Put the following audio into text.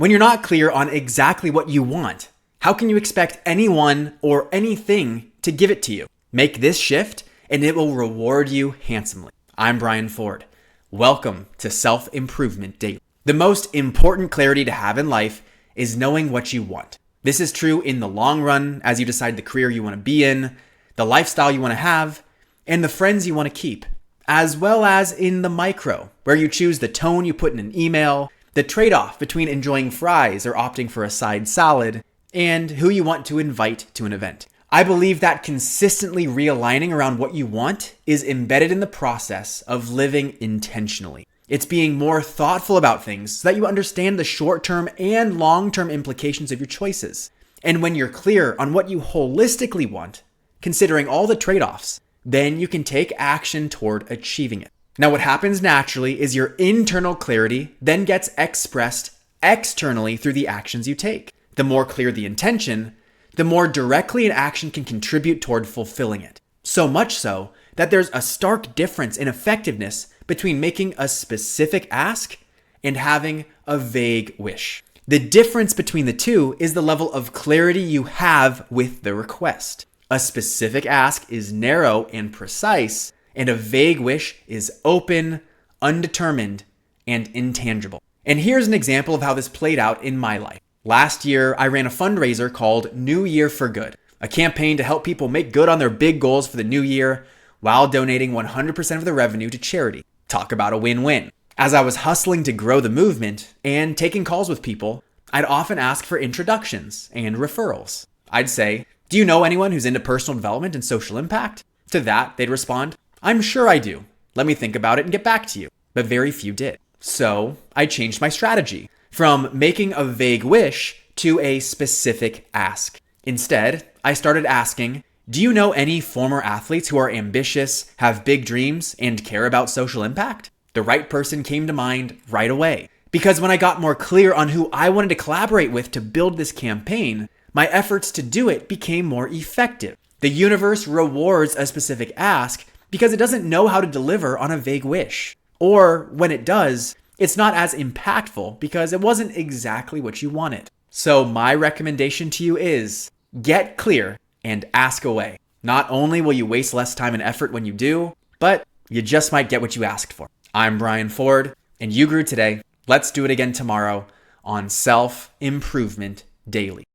When you're not clear on exactly what you want, how can you expect anyone or anything to give it to you? Make this shift and it will reward you handsomely. I'm Brian Ford. Welcome to Self-Improvement Daily. The most important clarity to have in life is knowing what you want. This is true in the long run as you decide the career you want to be in, the lifestyle you want to have, and the friends you want to keep, as well as in the micro, where you choose the tone you put in an email, the trade-off between enjoying fries or opting for a side salad, and who you want to invite to an event. I believe that consistently realigning around what you want is embedded in the process of living intentionally. It's being more thoughtful about things so that you understand the short-term and long-term implications of your choices. And when you're clear on what you holistically want, considering all the trade-offs, then you can take action toward achieving it. Now, what happens naturally is your internal clarity then gets expressed externally through the actions you take. The more clear the intention, the more directly an action can contribute toward fulfilling it. So much so that there's a stark difference in effectiveness between making a specific ask and having a vague wish. The difference between the two is the level of clarity you have with the request. A specific ask is narrow and precise, and a vague wish is open, undetermined, and intangible. And here's an example of how this played out in my life. Last year, I ran a fundraiser called New Year for Good, a campaign to help people make good on their big goals for the new year while donating 100% of the revenue to charity. Talk about a win-win. As I was hustling to grow the movement and taking calls with people, I'd often ask for introductions and referrals. I'd say, "Do you know anyone who's into personal development and social impact?" To that, they'd respond, "I'm sure I do. Let me think about it and get back to you." But very few did. So I changed my strategy from making a vague wish to a specific ask. Instead, I started asking, "Do you know any former athletes who are ambitious, have big dreams, and care about social impact?" The right person came to mind right away. Because when I got more clear on who I wanted to collaborate with to build this campaign, my efforts to do it became more effective. The universe rewards a specific ask because it doesn't know how to deliver on a vague wish. Or when it does, it's not as impactful because it wasn't exactly what you wanted. So my recommendation to you is get clear and ask away. Not only will you waste less time and effort when you do, but you just might get what you asked for. I'm Brian Ford, and you grew today. Let's do it again tomorrow on Self-Improvement Daily.